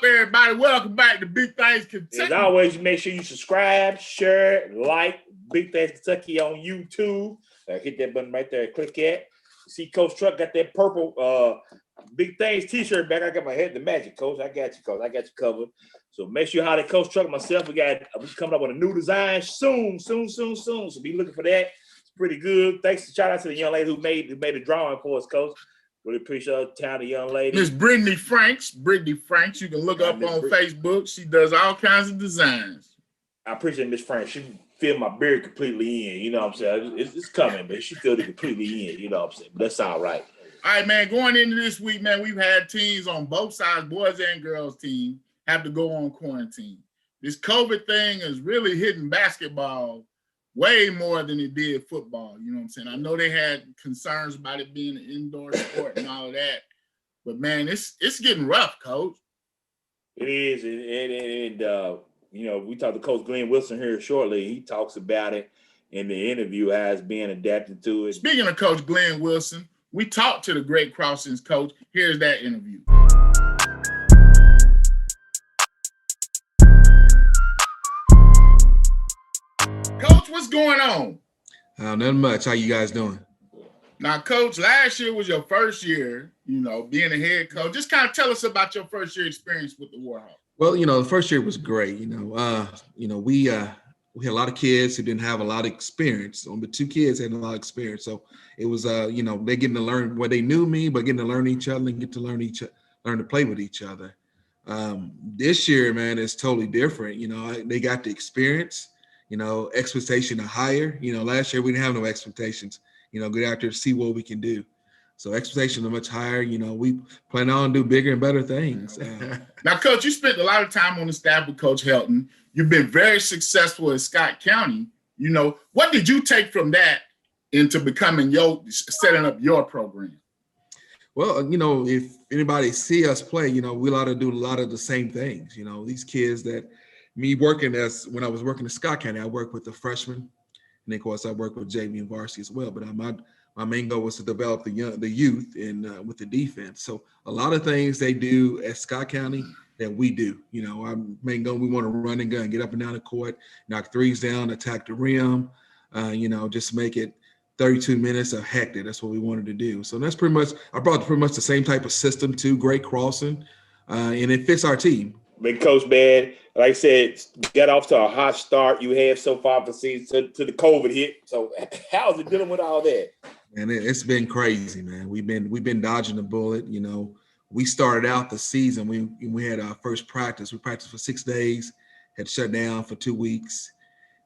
everybody? Welcome back to Big Things Kentucky. As always, make sure you subscribe, share, like Big Things Kentucky on YouTube. Hit that button right there. Click that. See, Coach Truck got that purple Big Things T-shirt back. I got my head to match it, Coach. I got you, Coach. I got you covered. So make sure you holler at Coach Truck myself. We coming up with a new design soon. So be looking for that. It's pretty good. Thanks. Shout out to the young lady who made a drawing for us, Coach. Really appreciate the talented young lady. Miss Brittany Franks. You can look up on Facebook. She does all kinds of designs. I appreciate Miss Franks. She filled my beard completely in. You know what I'm saying? It's coming, but she filled it completely in. You know what I'm saying? But that's all right. All right, man. Going into this week, man, we've had teams on both sides, boys and girls team, have to go on quarantine. This COVID thing is really hitting basketball way more than it did football. You know what I'm saying? I know they had concerns about it being an indoor sport and all of that, but man, it's getting rough, Coach. It is, and you know, we talked to Coach Glenn Wilson here shortly. He talks about it in the interview as being adapted to it. Speaking of Coach Glenn Wilson, we talked to the Great Crossings coach. Here's that interview. Coach, what's going on? Nothing much. How you guys doing? Now, Coach, last year was your first year, you know, being a head coach. Just kind of tell us about your first year experience with the Warhawks. Well, you know, the first year was great. We had a lot of kids who didn't have a lot of experience. But 2 kids had a lot of experience. So it was, they're getting to learn they knew me, but getting to learn each other and get to learn to play with each other. This year, man, it's totally different. You know, they got the experience. You know, expectation are higher. You know, last year we didn't have no expectations. You know, get out there to see what we can do. So expectations are much higher. You know, we plan on do bigger and better things. Now, Coach, you spent a lot of time on the staff with Coach Helton. You've been very successful in Scott County. You know, what did you take from that into setting up your program? Well, you know, if anybody see us play, you know, we ought to do a lot of the same things. You know, these kids that when I was working in Scott County, I worked with the freshmen, and then, of course, I worked with JV and varsity as well. But my main goal was to develop the youth and with the defense. So a lot of things they do at Scott County that we do. You know, our main goal, we want to run and gun, get up and down the court, knock threes down, attack the rim. Just make it 32 minutes of hectic. That's what we wanted to do. So that's pretty much, I brought pretty much the same type of system to Great Crossing, and it fits our team. Big Coach, man, like I said, got off to a hot start you have so far for season to the COVID hit. So how's it dealing with all that? And it's been crazy, man. We've been dodging the bullet. You know, we started out the season. We had our first practice. We practiced for 6 days, had shut down for 2 weeks.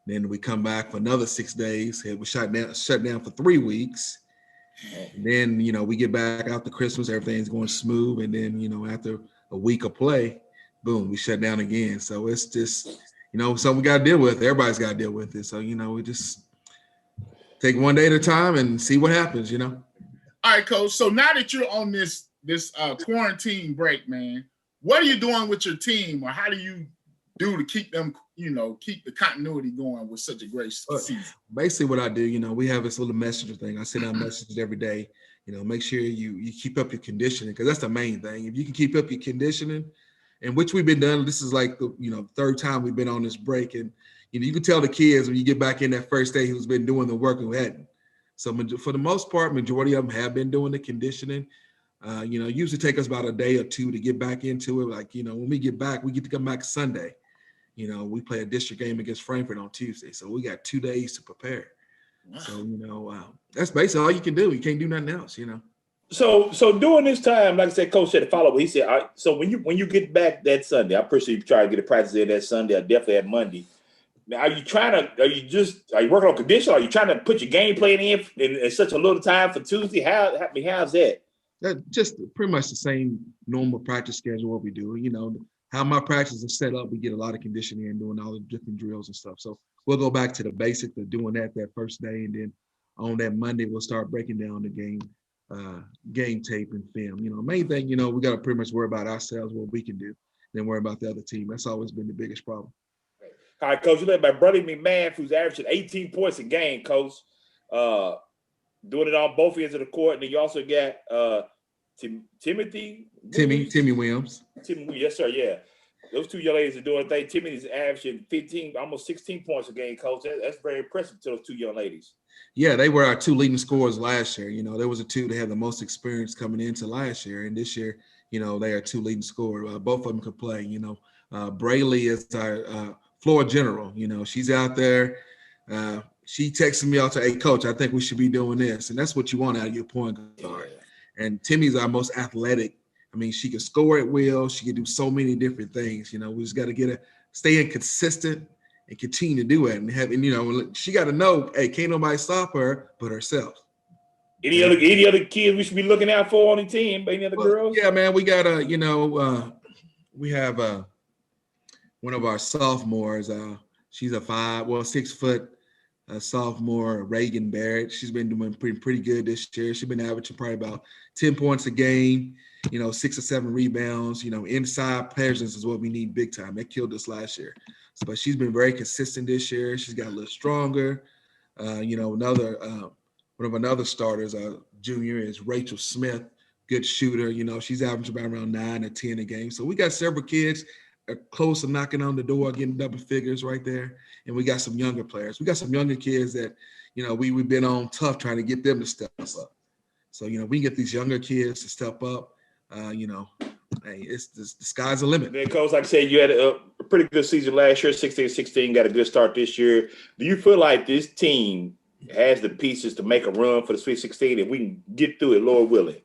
Then we come back for another 6 days. We shut down for 3 weeks. And then, you know, we get back after Christmas, everything's going smooth. And then, you know, after a week of play, boom, we shut down again. So it's just, you know, something we got to deal with. Everybody's got to deal with it. So, you know, we just take one day at a time and see what happens, you know. All right, Coach. So now that you're on this quarantine break, man, what are you doing with your team, or how do you do to keep them, you know, keep the continuity going with such a great season? Basically what I do, you know, we have this little messenger thing. I send out messages every day. You know, make sure you keep up your conditioning, because that's the main thing. If you can keep up your conditioning, and which we've been done, this is like the, you know, 3rd time we've been on this break. And, you know, you can tell the kids when you get back in that first day who's been doing the work who hadn't. So for the most part, majority of them have been doing the conditioning. You know, it usually take us about a day or 2 to get back into it. Like, you know, when we get back, we get to come back Sunday. You know, we play a district game against Frankfort on Tuesday. So we got 2 days to prepare. Wow. So, you know, that's basically all you can do. You can't do nothing else, you know. So during this time, like I said, Coach said to follow up. He said, all right, so when you get back that Sunday, I appreciate you trying to get a practice in that Sunday. I definitely had Monday. Now, are you working on condition? Are you trying to put your game plan in such a little time for Tuesday? How's that? Just pretty much the same normal practice schedule what we do. You know, how my practice is set up, we get a lot of conditioning and doing all the different drills and stuff. So we'll go back to the basics of doing that first day, and then on that Monday we'll start breaking down the game tape and film. You know, main thing, you know, we got to pretty much worry about ourselves, what we can do, then worry about the other team. That's always been the biggest problem. All right, Coach, you let my brother McMahon, who's averaging 18 points a game, Coach, doing it on both ends of the court. And then you also got Timothy Williams. Yes, sir. Yeah. Those two young ladies are doing things. Timmy's averaging 15, almost 16 points a game, coach. That's very impressive to those two young ladies. Yeah, they were our two leading scorers last year. You know, there was the two that had the most experience coming into last year. And this year, you know, they are two leading scorers. Both of them could play. You know, Brayley is our floor general. You know, she's out there. She texted me out to, hey, coach, I think we should be doing this. And that's what you want out of your point guard. Yeah. And Timmy's our most athletic. I mean, she can score at will. She can do so many different things. You know, we just got to stay consistent and continue to do it. And you know, she got to know, hey, can't nobody stop her but herself. Any other kids we should be looking out for on the team? Any other girls? Yeah, man, we got we have one of our sophomores. She's a 6 foot sophomore, Reagan Barrett. She's been doing pretty good this year. She's been averaging probably about 10 points a game. You know, 6 or 7 rebounds. You know, inside presence is what we need big time. That killed us last year. But she's been very consistent this year. She's got a little stronger. You know, one of another starters, junior, is Rachel Smith, good shooter. You know, she's averaging about around 9 or 10 a game. So we got several kids close to knocking on the door, getting double figures right there. And we got some younger players. We got some younger kids that, you know, we've been on tough trying to get them to step up. So, you know, we can get these younger kids to step up. You know, hey, the sky's the limit. Then, coach, like I said, you had a pretty good season last year, 16-16, got a good start this year. Do you feel like this team has the pieces to make a run for the Sweet 16 if we can get through it, Lord willing?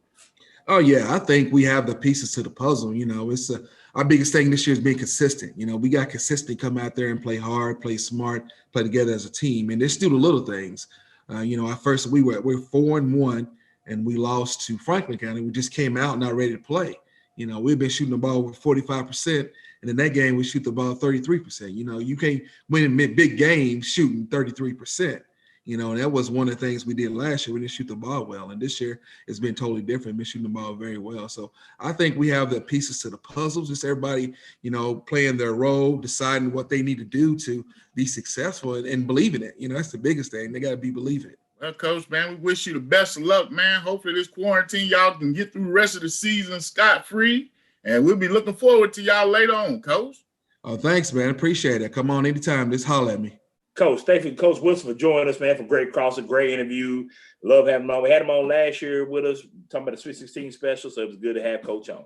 Oh, yeah, I think we have the pieces to the puzzle. You know, it's our biggest thing this year is being consistent. You know, we got consistent, come out there and play hard, play smart, play together as a team. And there's still the little things. You know, at first we're 4-1. And we lost to Franklin County. We just came out not ready to play. You know, we've been shooting the ball over 45%, and in that game we shoot the ball 33%. You know, you can't win in big games shooting 33%. You know, and that was one of the things we did last year. We didn't shoot the ball well, and this year it's been totally different. Been shooting the ball very well. So I think we have the pieces to the puzzles. Just everybody, you know, playing their role, deciding what they need to do to be successful, and believing it. You know, that's the biggest thing. They got to be believing it. Well, Coach, man, we wish you the best of luck, man. Hopefully this quarantine, y'all can get through the rest of the season scot-free, and we'll be looking forward to y'all later on, Coach. Oh, thanks, man. Appreciate it. Come on anytime. Just holler at me. Coach, thank you, Coach Wilson, for joining us, man, for great crossing, great interview. Love having him on. We had him on last year with us, talking about the Sweet 16 special, so it was good to have Coach on.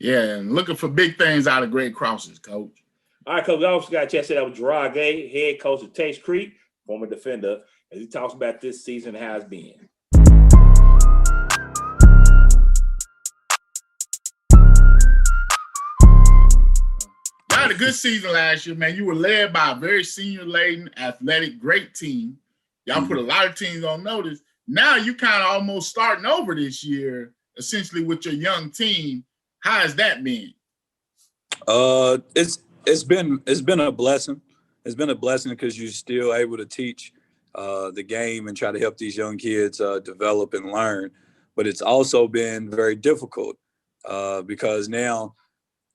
Yeah, and looking for big things out of Great Crosses, Coach. All right, Coach, I also got a chance to say that with Jarrod Gay, head coach of Tates Creek, former defender, as he talks about this season, how it's been. Y'all had a good season last year, man. You were led by a very senior-laden, athletic, great team. Y'all put a lot of teams on notice. Now you kind of almost starting over this year, essentially with your young team. How has that been? It's been a blessing. It's been a blessing because you're still able to teach the game and try to help these young kids develop and learn. But it's also been very difficult because now,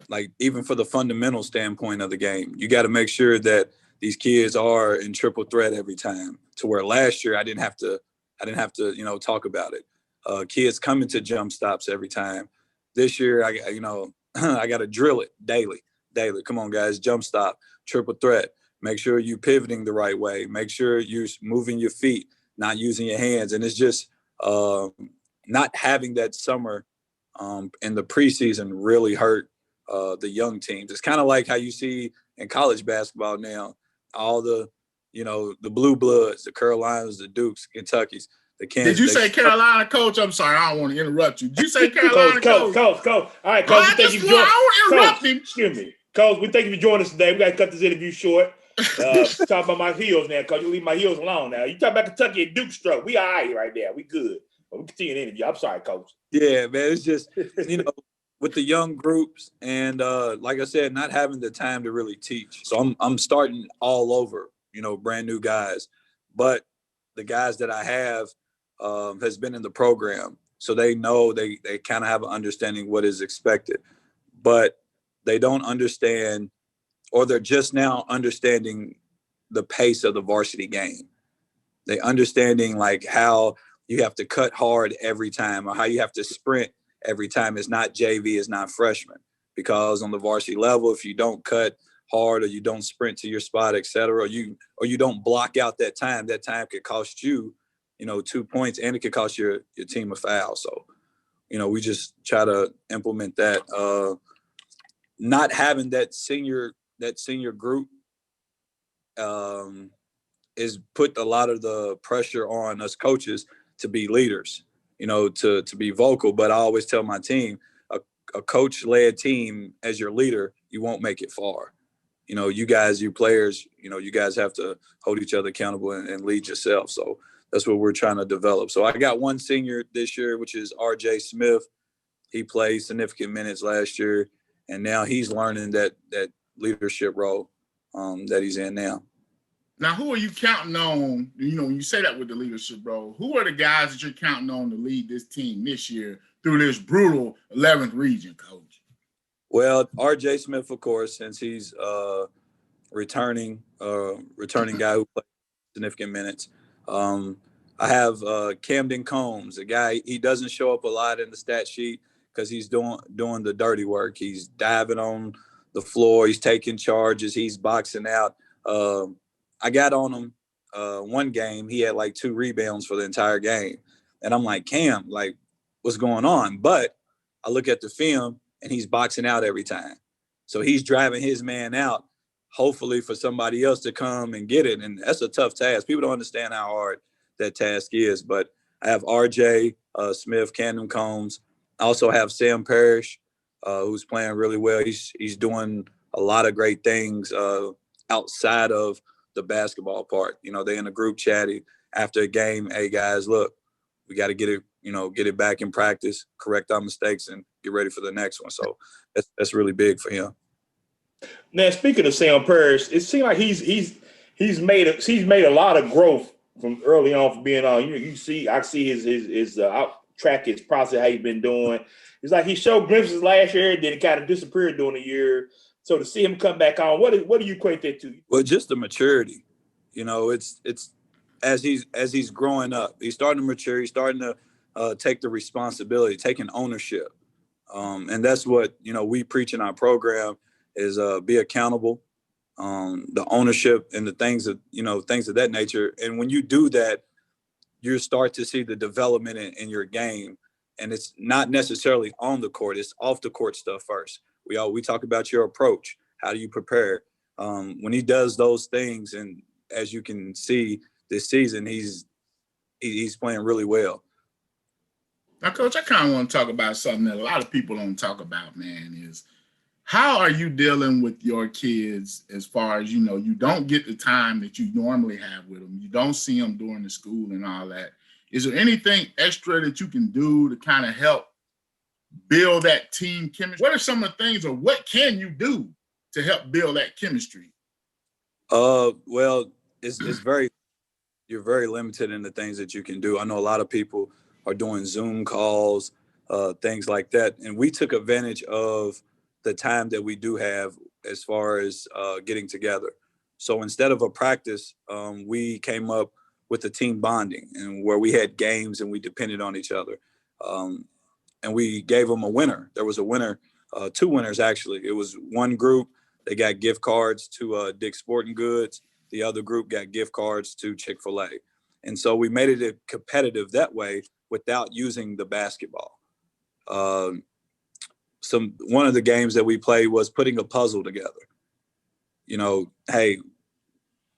like even for the fundamental standpoint of the game, you got to make sure that these kids are in triple threat every time. To where last year I didn't have to talk about it. Kids coming to jump stops every time. This year I got to drill it daily. Come on, guys, jump stop, triple threat. Make sure you're pivoting the right way. Make sure you're moving your feet, not using your hands. And it's just not having that summer in the preseason really hurt the young teams. It's kind of like how you see in college basketball now, all the blue bloods, the Carolinas, the Dukes, Kentuckys, the Kansas. Did you say Carolina, Coach? I'm sorry, I don't want to interrupt you. Did you say Carolina, Coach? All right, Coach. I won't interrupt him. Excuse me. Coach, we thank you for joining us today. We got to cut this interview short. Talk about my heels now, Coach. You leave my heels alone now. You talk about Kentucky and Duke stroke. We all right right there. We good. But we continue the interview. I'm sorry, Coach. Yeah, man. It's just, with the young groups and like I said, not having the time to really teach. So I'm starting all over, brand new guys. But the guys that I have has been in the program. So they know they kind of have an understanding what is expected. But they don't understand, or they're just now understanding the pace of the varsity game. They understanding like how you have to cut hard every time, or how you have to sprint every time. It's not JV, it's not freshman. Because on the varsity level, if you don't cut hard or you don't sprint to your spot, et cetera, or you don't block out that time could cost you, 2 points, and it could cost your team a foul. So, we just try to implement that. Not having that senior group is put a lot of the pressure on us coaches to be leaders, to be vocal. But I always tell my team, a coach-led team as your leader, you won't make it far. You guys, you players, you guys have to hold each other accountable and lead yourself. So that's what we're trying to develop. So I got one senior this year, which is RJ Smith. He played significant minutes last year, and now he's learning that leadership role that he's in now. Now, who are you counting on? When you say that with the leadership role, who are the guys that you're counting on to lead this team this year through this brutal 11th region, Coach? Well, RJ Smith, of course, since he's returning guy who plays significant minutes. I have Camden Combs, a guy, he doesn't show up a lot in the stat sheet because he's doing the dirty work. He's diving on the floor. He's taking charges. He's boxing out. I got on him one game. He had like 2 rebounds for the entire game. And I'm like, Cam, like, what's going on? But I look at the film, and he's boxing out every time. So he's driving his man out, hopefully for somebody else to come and get it. And that's a tough task. People don't understand how hard that task is. But I have RJ Smith, Camden Combs. I also have Sam Parrish, who's playing really well. He's doing a lot of great things outside of the basketball part. They're in a group chatting after a game. Hey, guys, look, we got to get it back in practice, correct our mistakes, and get ready for the next one. So that's really big for him. Now, speaking of Sam Parrish, it seems like he's made a lot of growth from early on from being on. I see his track his process, how he's been doing. It's like he showed glimpses last year, then it kind of disappeared during the year. So to see him come back on, what do you equate that to? Well, just the maturity. It's as he's growing up, he's starting to mature. He's starting to take the responsibility, taking ownership, and that's what we preach in our program is be accountable, the ownership and the things of that nature. And when you do that, you start to see the development in your game, and it's not necessarily on the court; it's off the court stuff first. We talk about your approach. How do you prepare? When he does those things, and as you can see this season, he's playing really well. Now, Coach, I kind of want to talk about something that a lot of people don't talk about, man, is how are you dealing with your kids as far as, you don't get the time that you normally have with them. You don't see them during the school and all that. Is there anything extra that you can do to kind of help build that team chemistry? What are some of the things, or what can you do to help build that chemistry? Well, you're very limited in the things that you can do. I know a lot of people are doing Zoom calls, things like that. And we took advantage of the time that we do have as far as getting together. So instead of a practice, we came up with the team bonding, and where we had games and we depended on each other. And we gave them a winner. There was a winner, 2 winners actually. It was one group, they got gift cards to Dick's Sporting Goods. The other group got gift cards to Chick-fil-A. And so we made it competitive that way without using the basketball. One of the games that we played was putting a puzzle together. Hey,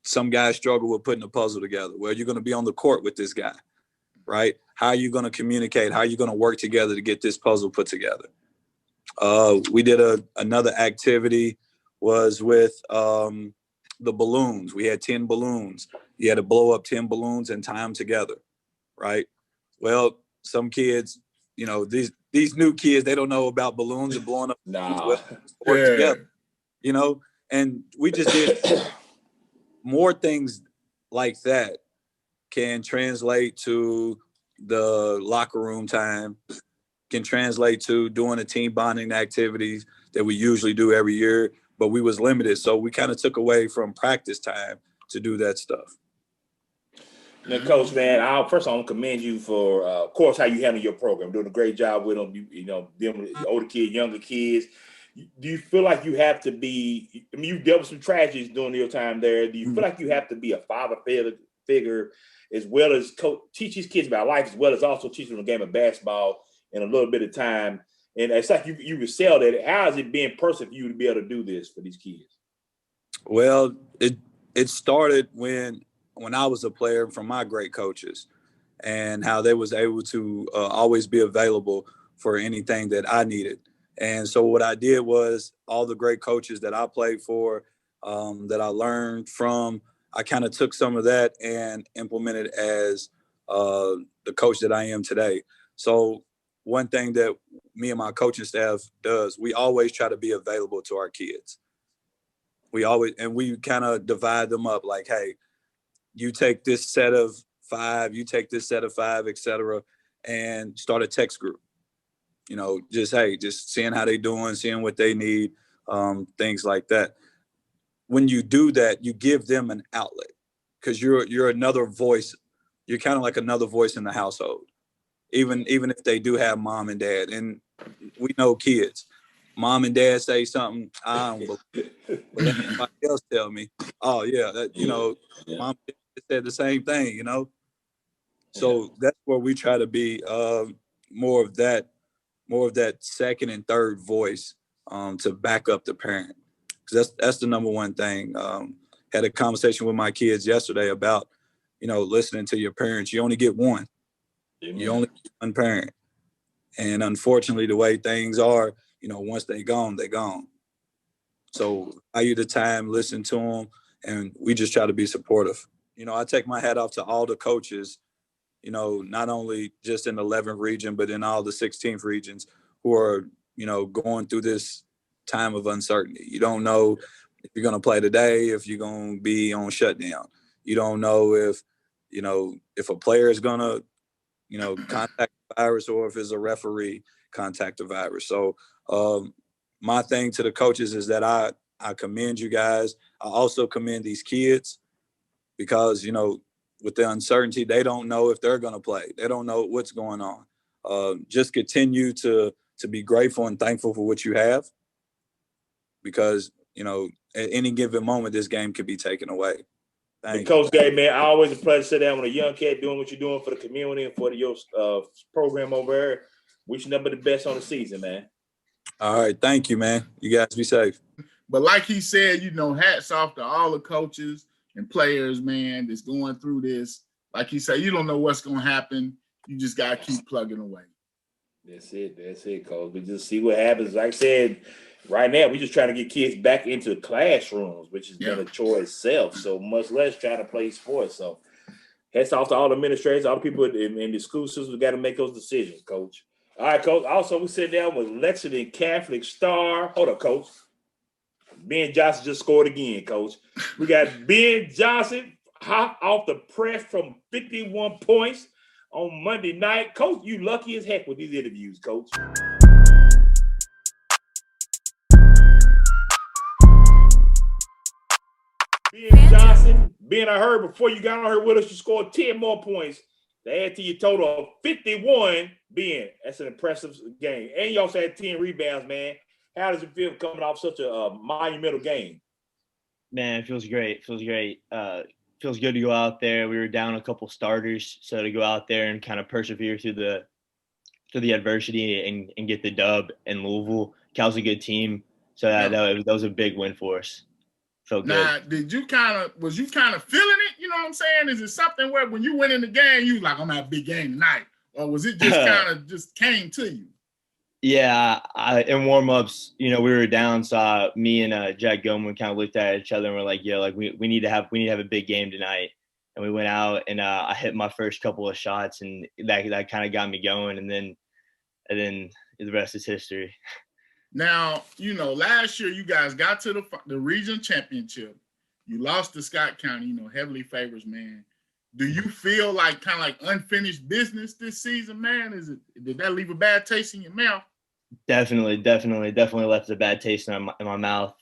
some guys struggle with putting a puzzle together. Well, you're going to be on the court with this guy, right? How are you going to communicate? How are you going to work together to get this puzzle put together? We did another activity was with the balloons. We had 10 balloons. You had to blow up 10 balloons and tie them together, right? Well, some kids, these new kids, they don't know about balloons and blowing up work together, and we just did more things like that can translate to the locker room time, can translate to doing the team bonding activities that we usually do every year, but we was limited. So we kind of took away from practice time to do that stuff. Now, Coach, man, first I want to commend you for, of course, how you handle your program, doing a great job with them. You know, dealing with older kids, younger kids. Do you feel like you have to be? I mean, you dealt with some tragedies during your time there. Do you feel like you have to be a father figure as well as teach these kids about life, as well as also teach them the game of basketball in a little bit of time? And it's like you excelled at it. How has it been personal for you to be able to do this for these kids? Well, it started when I was a player from my great coaches, and how they was able to always be available for anything that I needed. And so what I did was all the great coaches that I played for, that I learned from, I kind of took some of that and implemented as the coach that I am today. So one thing that me and my coaching staff does, we always try to be available to our kids. We kind of divide them up like, hey, you take this set of 5, you take this set of 5, et cetera, and start a text group. You know, just seeing how they doing, seeing what they need, things like that. When you do that, you give them an outlet, because you're another voice. You're kind of like another voice in the household, even if they do have mom and dad. And we know kids. Mom and dad say something, I don't believe it. But then somebody else tell me, oh yeah, that, you know, mom said the same thing, you know. So that's where we try to be more of that second and third voice to back up the parent. Because that's the number one thing. Had a conversation with my kids yesterday about, you know, listening to your parents. You only get one. Amen. You only get one parent. And unfortunately, the way things are, you know, once they're gone, they're gone. So value the time, listen to them, and we just try to be supportive. You know, I take my hat off to all the coaches, you know, not only just in the 11th region, but in all the 16th regions who are, you know, going through this time of uncertainty. You don't know if you're going to play today, if you're going to be on shutdown. You don't know if, you know, if a player is going to, you know, contact the virus, or if it's a referee contact the virus. So my thing to the coaches is that I commend you guys. I also commend these kids, because, you know, with the uncertainty, they don't know if they're going to play. They don't know what's going on. Just continue to be grateful and thankful for what you have, because, you know, at any given moment, this game could be taken away. Coach Gay, man, always a pleasure to sit down with a young cat doing what you're doing for the community and for your program over there. Wishing nothing but the best on the season, man. All right. Thank you, man. You guys be safe. But like he said, you know, hats off to all the coaches and players, man, that's going through this. Like he said, you don't know what's going to happen. You just got to keep plugging away. That's it, Coach. We just see what happens. Like I said, right now, we're just trying to get kids back into classrooms, which has been a chore itself. So much less trying to play sports. So hats off to all the administrators, all the people in the school systems. We got to make those decisions, Coach. All right, Coach. Also, we sit down with Lexington Catholic star. Hold up, Coach. Ben Johnson just scored again, Coach. We got Ben Johnson hot off the press from 51 points on Monday night. Coach, you lucky as heck with these interviews, Coach. Ben Johnson, Ben, I heard before you got on here with us, you scored 10 more points to add to your total of 51. Ben, that's an impressive game. And you also had 10 rebounds, man. How does it feel coming off such a monumental game? Man, it feels great. Feels great. Feels good to go out there. We were down a couple starters, so to go out there and kind of persevere through the adversity and get the dub in Louisville. Cal's a good team, so that was a big win for us. Felt good. Now, was you kind of feeling it? You know what I'm saying? Is it something where when you went in the game, you was like, I'm gonna have a big game tonight, or was it just kind of just came to you? Yeah, in warm-ups, you know, we were down, so me and Jack Gilman kind of looked at each other and we're like, yeah, like we need to have a big game tonight. And we went out and I hit my first couple of shots, and that kind of got me going, and then the rest is history. Now, you know, last year you guys got to the region championship. You lost to Scott County, you know, heavily favorites, man. Do you feel like kind of like unfinished business this season, man? Did that leave a bad taste in your mouth? Definitely left a bad taste in my mouth.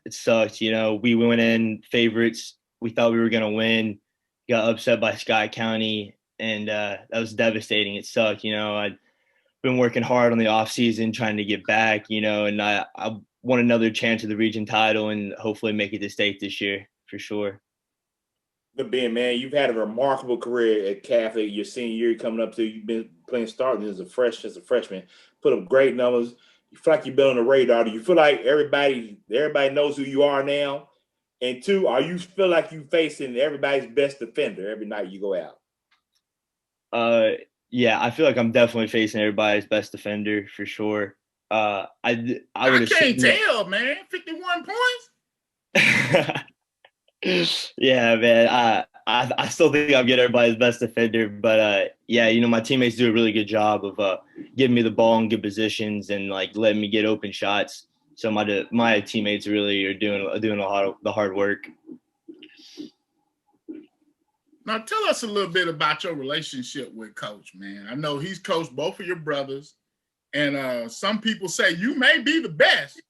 It sucked. You know, we went in favorites. We thought we were going to win. got upset by Scott County, and that was devastating. It sucked. I'd been working hard on the off season trying to get back, and I want another chance at the region title and hopefully make it to state this year for sure. Good being, man. You've had a remarkable career at Catholic. Your senior year coming up to, you've been playing starting as a freshman. Put up great numbers. You feel like you've been on the radar. Do you feel like everybody knows who you are now? And two, are you feel like you facing everybody's best defender every night you go out? Yeah, I feel like I'm definitely facing everybody's best defender for sure. I I can't tell, man. 51 points. Yeah, man. I still think I'm getting everybody's best defender, but yeah, my teammates do a really good job of giving me the ball in good positions and like letting me get open shots. So my teammates really are doing a lot of the hard work. Now tell us a little bit about your relationship with Coach, man. I know he's coached both of your brothers, and some people say you may be the best.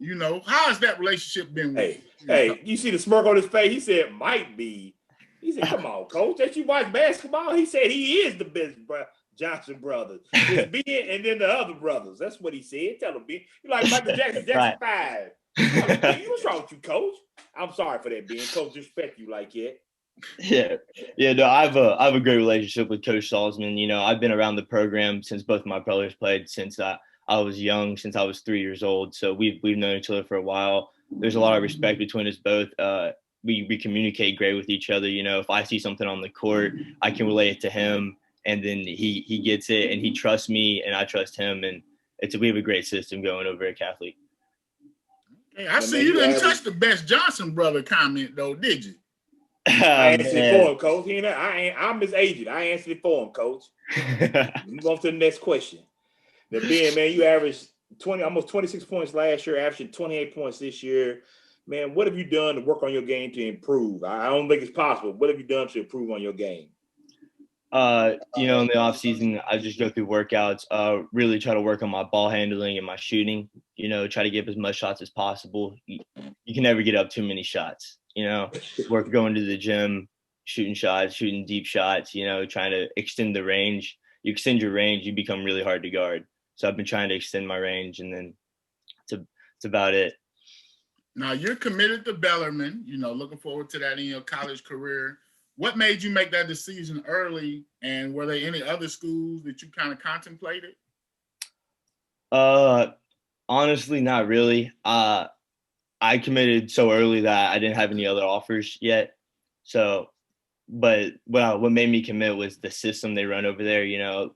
How has that relationship been with you? Hey, you see the smirk on his face? He said, might be. He said, come on, Coach. That you watch basketball? He said he is the best Johnson brothers. It's Ben and then the other brothers. That's what he said. Tell him, Ben. You like Michael Jackson, Jackson 5. What's wrong with you, Coach? I'm sorry for that, Ben. Coach disrespect you like that. Yeah. No, I have a great relationship with Coach Salzman. I've been around the program since both my brothers played since I was young, since I was 3 years old. So we've known each other for a while. There's a lot of respect between us both. We communicate great with each other. If I see something on the court, I can relay it to him, and then he gets it, and he trusts me, and I trust him, and we have a great system going over at Catholic. Hey, I see you didn't touch the best Johnson brother comment though, did you? I answered it for him, Coach. I'm his agent. I answered it for him, Coach. Move on to the next question. Now, Ben, man, you averaged almost 26 points last year, averaging 28 points this year. Man, what have you done to work on your game to improve? I don't think it's possible. What have you done to improve on your game? In the off season, I just go through workouts, really try to work on my ball handling and my shooting, try to get as much shots as possible. You can never get up too many shots, work going to the gym, shooting shots, shooting deep shots, trying to extend the range. You extend your range, you become really hard to guard. So I've been trying to extend my range, and then it's about it. Now you're committed to Bellarmine, looking forward to that in your college career. What made you make that decision early, and were there any other schools that you kind of contemplated? Honestly, not really. I committed so early that I didn't have any other offers yet. So, but what made me commit was the system they run over there.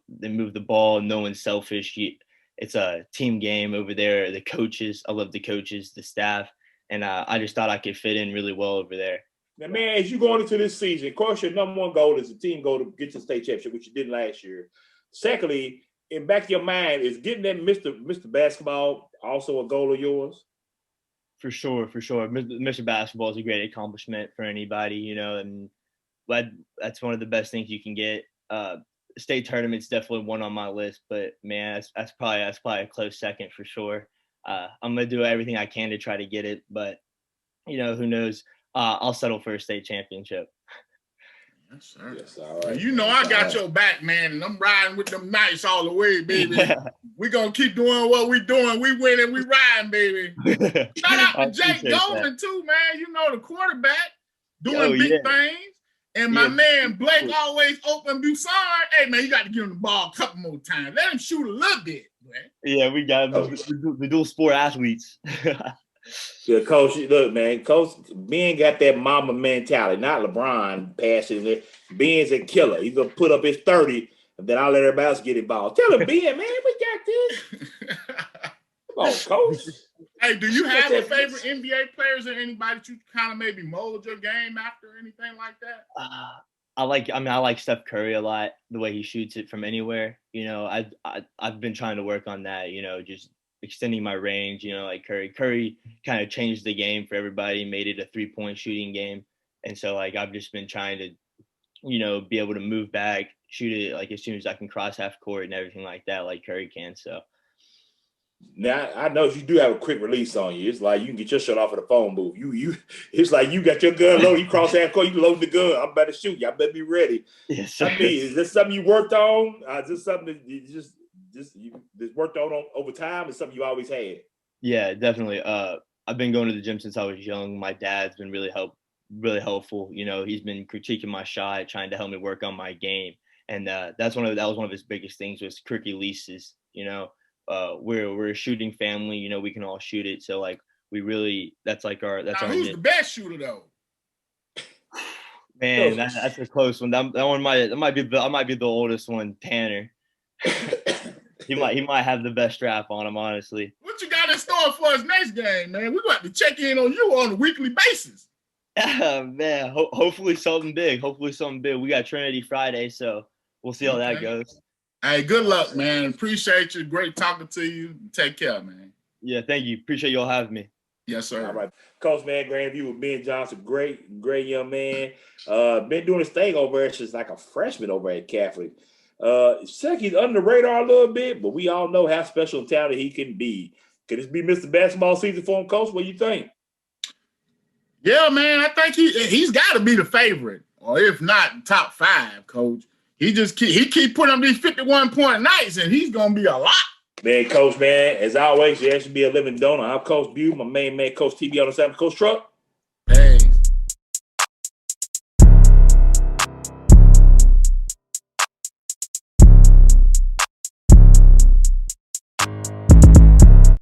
They move the ball. No one's selfish. It's a team game over there. The coaches, I love the coaches, the staff, and I just thought I could fit in really well over there. Now, man, as you going into this season, of course, your number one goal is the team goal to get to the state championship, which you did last year. Secondly, in back of your mind, is getting that Mr. Basketball also a goal of yours? For sure. Mr. Basketball is a great accomplishment for anybody, and that's one of the best things you can get. State tournament's definitely one on my list, but man, that's probably a close second for sure. I'm gonna do everything I can to try to get it, but who knows? I'll settle for a state championship. Yes, sir. Yes, all right. I got your back, man, and I'm riding with them Knights all the way, baby. We're going to keep doing what we're doing. We winning, we riding, baby. Shout out to Jake Goldman, too, man. The quarterback doing big things. And my man, Blake, always open Busan. Hey, man, you got to give him the ball a couple more times. Let him shoot a little bit, man. Yeah, we got the dual sport athletes. Yeah, Coach, look, man, Coach Ben got that mama mentality, not LeBron passing it. Ben's a killer. He's going to put up his 30, and then I'll let everybody else get involved. Tell him, Ben, man, we got this. Come on, Coach. Hey, do you have a favorite NBA players or anybody that you kind of maybe mold your game after or anything like that? I like Steph Curry a lot, the way he shoots it from anywhere. I've been trying to work on that, just extending my range, like Curry. Curry kind of changed the game for everybody, made it a 3-point shooting game. And so like I've just been trying to, be able to move back, shoot it like as soon as I can cross half court and everything like that, like Curry can. So Now I know you do have a quick release on you. It's like you can get your shot off at the phone booth. It's like you got your gun loaded. You cross half court, you load the gun. I'm about to shoot you. I better be ready. Yes, I mean, is this something you worked on? Is this something that you just worked on over time? Is something you always had? Yeah, definitely. I've been going to the gym since I was young. My dad's been really helpful. You know, he's been critiquing my shot, trying to help me work on my game, and that was one of his biggest things was quick releases. You know, we're a shooting family. You know, we can all shoot it. So like that's our who's the best shooter though? Man, that's a close one. That one might be the oldest one, Tanner. he might have the best strap on him, honestly. What you got in store for us next game, man? We're going to have to check in on you on a weekly basis. Man, hopefully something big. We got Trinity Friday, so we'll see how that goes. Hey, good luck, man. Appreciate you. Great talking to you. Take care, man. Yeah, thank you. Appreciate y'all having me. Yes, sir. All right. Coach, man, great interview with Ben Johnson. Great young man. Been doing his thing over there since like a freshman over at Catholic. He's under the radar a little bit, but we all know how special and talented he can be. Could this be Mr. Basketball season for him, Coach? What do you think? Yeah, man, I think he's got to be the favorite, or if not, top 5, Coach. He keep putting up these 51-point nights, and he's gonna be a lot. Man, Coach, man, as always, you should be a living donor. I'm Coach Bew, my main man, Coach TB on the side, Coach Truck.